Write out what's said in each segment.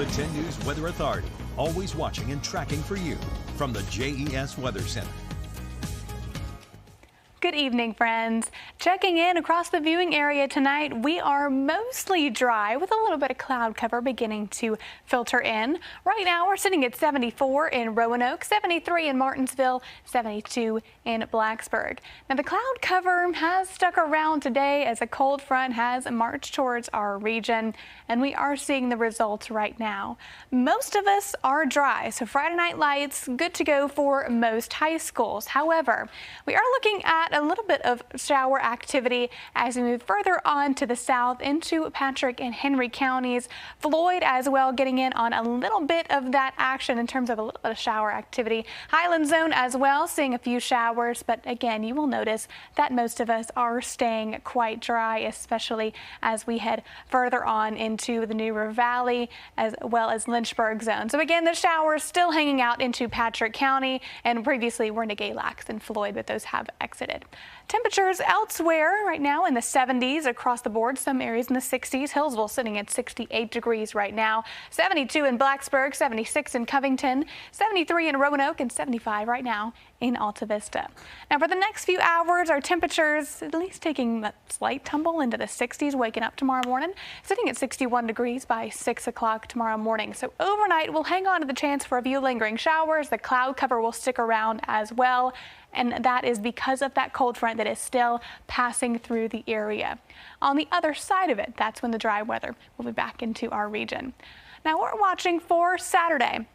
The 10 News Weather Authority, always watching and tracking for you from the JES Weather Center. Good evening, friends. Checking in across the viewing area tonight, we are mostly dry with a little bit of cloud cover beginning to filter in. Right now, we're sitting at 74 in Roanoke, 73 in Martinsville, 72 in Blacksburg. Now, the cloud cover has stuck around today as a cold front has marched towards our region, and we are seeing the results right now. Most of us are dry, so Friday night lights good to go for most high schools. However, we are looking at a little bit of shower activity as we move further on to the south into Patrick and Henry counties. Floyd as well getting in on a little bit of that action in terms of a little bit of shower activity. Highland zone as well, seeing a few showers, but again, you will notice that most of us are staying quite dry, especially as we head further on into the New River Valley as well as Lynchburg zone. So again, the showers still hanging out into Patrick County, and previously were into Galax and Floyd, but those have exited. Temperatures elsewhere right now in the 70s across the board, some areas in the 60s. Hillsville sitting at 68 degrees right now, 72 in Blacksburg, 76 in Covington, 73 in Roanoke, and 75 right now in Alta Vista. Now for the next few hours, our temperatures at least taking a slight tumble into the 60s, waking up tomorrow morning, sitting at 61 degrees by 6 o'clock tomorrow morning. So overnight, we'll hang on to the chance for a few lingering showers. The cloud cover will stick around as well, and that is because of that cold front that is still passing through the area. On the other side of it, that's when the dry weather will be back into our region. Now we're watching for Saturday.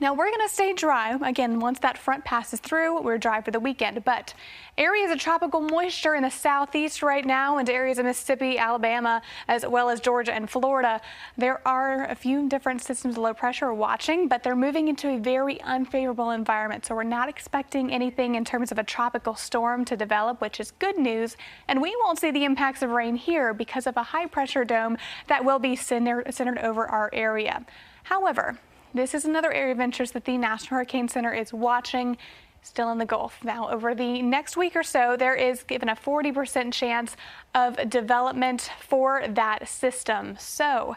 Now we're going to stay dry. Again, once that front passes through, we're dry for the weekend, but areas of tropical moisture in the southeast right now and areas of Mississippi, Alabama, as well as Georgia and Florida. There are a few different systems of low pressure watching, but they're moving into a very unfavorable environment. So we're not expecting anything in terms of a tropical storm to develop, which is good news. And we won't see the impacts of rain here because of a high pressure dome that will be centered over our area. However, this is another area of interest that the National Hurricane Center is watching, still in the Gulf. Now, over the next week or so, there is given a 40% chance of development for that system. So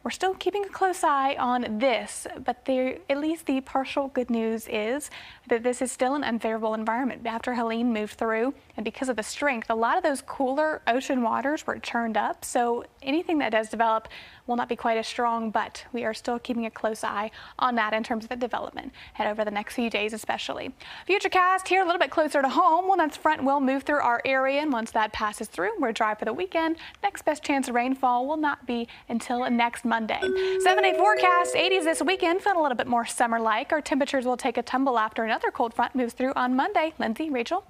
we're still keeping a close eye on this, but at least the partial good news is that this is still an unfavorable environment. After Helene moved through, and because of the strength, a lot of those cooler ocean waters were churned up. So anything that does develop will not be quite as strong, but we are still keeping a close eye on that in terms of the development head over the next few days especially. Futurecast here a little bit closer to home. Well, that front will move through our area, and once that passes through, we're dry for the weekend. Next best chance of rainfall will not be until next Monday. 7-day forecast, 80s this weekend, feeling a little bit more summer-like. Our temperatures will take a tumble after another cold front moves through on Monday. Lindsay, Rachel.